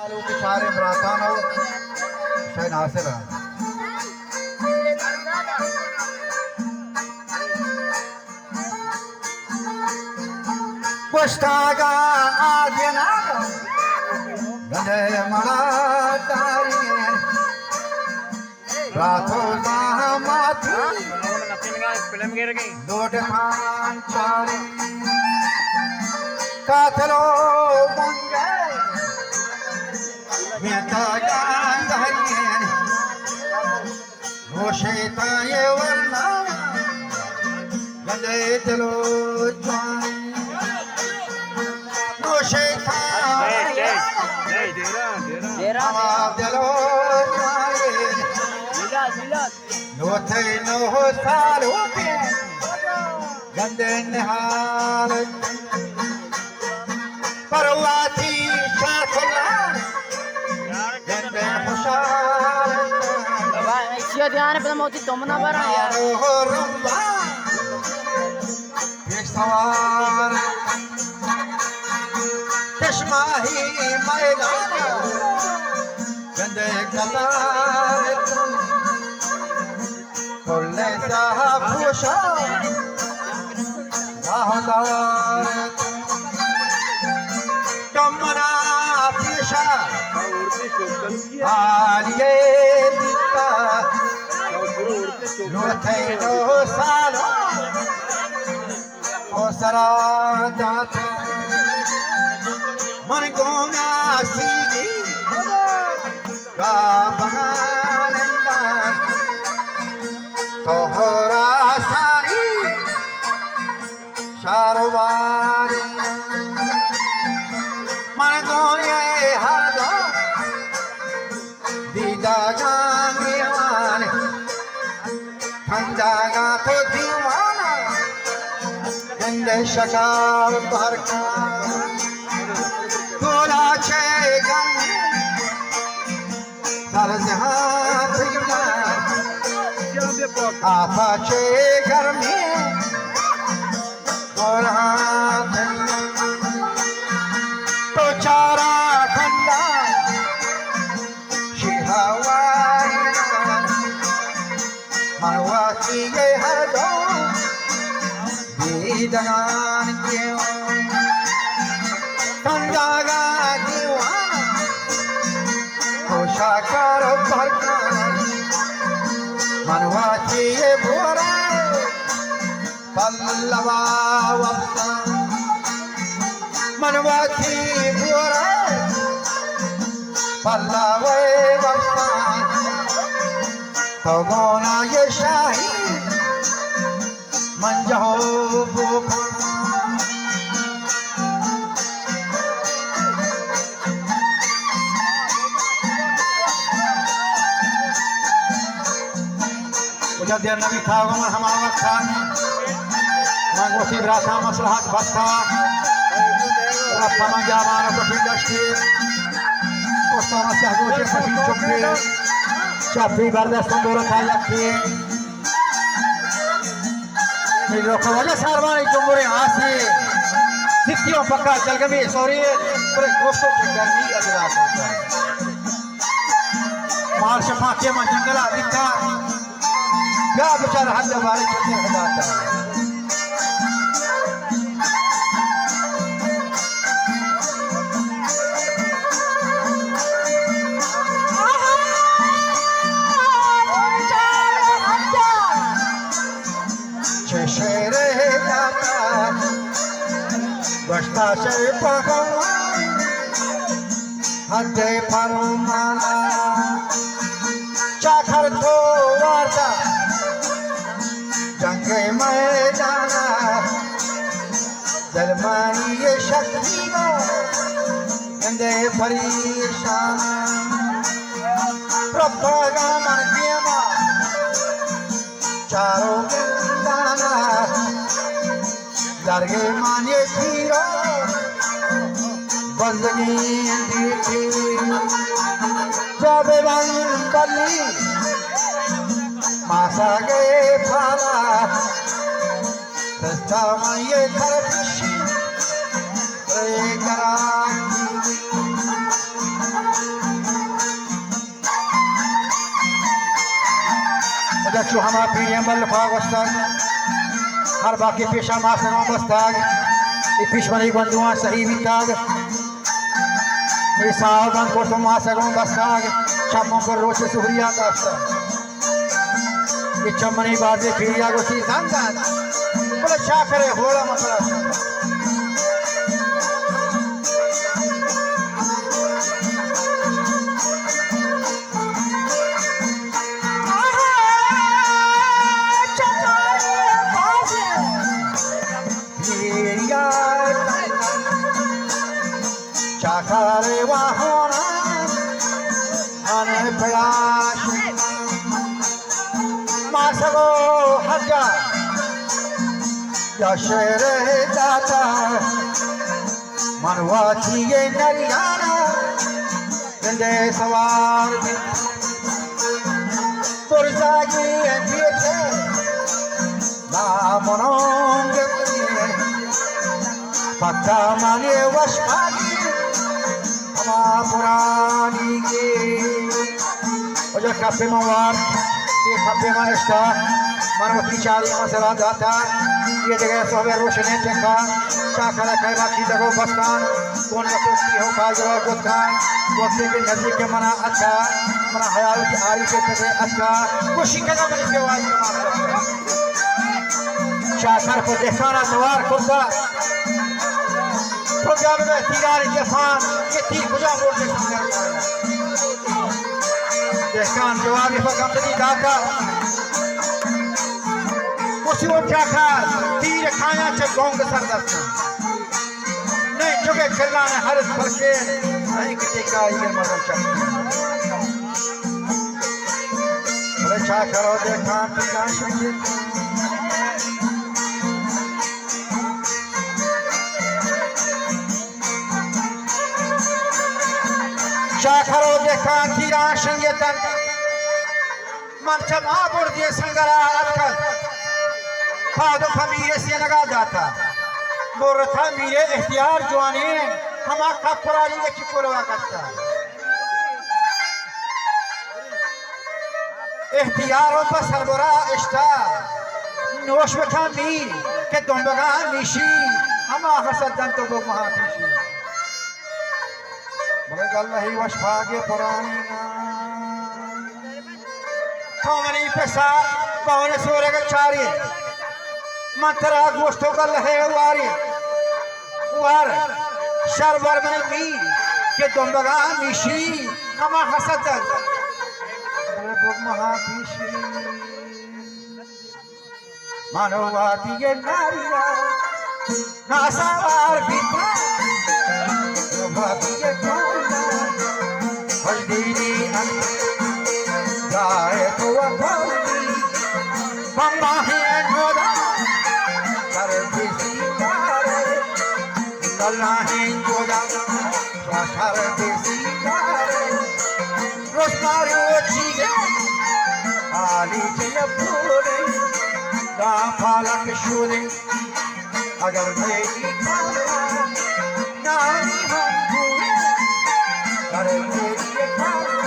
आलू के सारे मराठान हो शायद हासिल है पुष्टागा आद्यना गंधे मराठारी रातो दामाती लोट खान चारी काथलो बंगे मियता गांधरियन रोशेता ये वरना गंधे चलो चारी रोशेता डेरा चलो चारी नोथे नो सालो के गंदे निहाल परवाती शाखला गंदे खुशाल इसी ध्यान पे मोती तुम ना बरा यार हो रंबा एक सवार चश्मा ही मैदान गंदे कतार कोल्ले साहब खुशा राहदार कमरा पेशा आलिए दिता नोथे नो सालो ओ सरा जाते मन गोना सीगी गा बहानंदा तोहरा सारी शारवारी मन गोये हर दो दीदा गांगीवान ठंडागा तो दीवाना गंदे शकार भरका गोला छे गम सर जहां थीना आपा छे घर में गोला तो चारा खंडा शिहावाई मनवासी ये हर दो दीदान क्यों ठंडागा दीवाना कोशाकार भरका मनवासी ये भोरा पल्लवा वस्ता मनवासी भोरा पल्लवे वस्ता तो गोना ये शाही मंजहो भूपा उधर देर नबी था उमर हमारा था मंगोसी रासा मसलहत बस्ता रफमा जावान को फिंडस्टी कोस्ताना सहगोशे फटी चुपके चापी बर्दाश्त संदूर था यकी मेरे को वजह सारवानी चुम्बुरे आसी सिक्कियों पक्का चल के भी सॉरी पूरे दोस्तों की गर्मी अजरा होता है मार शफा के में जंगला दिखा क्या बेचारा हद वाले छोटे हदाता है शेरे जाता बस्ता से पगवान हदे फरमाना चाखर तो वादा जंगे मैदाना दलमानी ये शक्ति को गंदे परेशान प्रभागा मन दिया चारों दाना दरगे माने खीरो बंदगी देखी जब बंद बली मासा गए फाला सस्ता ये खरपिशी करा बच्चों हमारा पीढ़ी मल फागस्ताग हर बाकी पेशा मासनो बस्ताग ये पिछमनी बंधुआ सही बिताग ये सावधान को तो मासनो बस्ताग चम्मों पर रोच सुहरिया दास्ता ये चम्मनी बाजे पीढ़िया को सी संगत बोले क्या करे होला मसला चाकरे वाहना अने प्रयास मासगो हजा यशरे जाता मनवाची ये नरियाना गंदे सवार पुरजागी अंधेरे ना मनोंग पक्का माने वशपागी पुरानी के और कपे मवार ये कपे मारस्ता मनोती चाली मसला दाता ये जगह सोवे रोशनी चक्का चाकला कैला की जगह बस्तान कौन बस्ती हो का जगह गुदखान वक्ते के नजदीक के मना अच्छा मना हयाल की आरी के तले अच्छा खुशी का मन के वाज चाकर को देखना सवार खुदा प्रोग्राम में तीरारी जफान ये तीर खुदा बोल दे देखन जवाब पर कंपनी दाता उसी वो क्या खा तीर खाया च गोंग सरदस्त नहीं जोगे खिला ने हर फल के नहीं किसी का ये मदद चाहिए बोले क्या करो देखन तीरान सुनिए चाखरो देखा तीरा संगीतन मनचम आबुर दिए संगरा अटकल खादो खमीरे से लगा जाता बोरथा मीरे इख्तियार जवानी हमा कपराली के चिकोलवा करता इख्तियारों पर सरबरा इश्ता नोश बखा मीर के दोंबगा मिशी हमा हसदन तो गो महापिशी नहीं वशभाग्य पुरानी कौमनी पैसा पवन सूर्य का चारी मंत्रा गोष्ठों का लहे वारी वार शर्वर में मीर के दोंबगा मिशी हमा हसदन महापिशी मानववादी ये नारिया नासावार बीता भाभी के हल्दीनी गाय तो अभावी मम्मा है नोदा कर देसी कारे कल्ला है नोदा स्वाशर देसी कारे रोस्मारी चीज़ आली चले पूरे गाफालक शूरे अगर मेरी नानी हम पूरे करे मेरी फायदा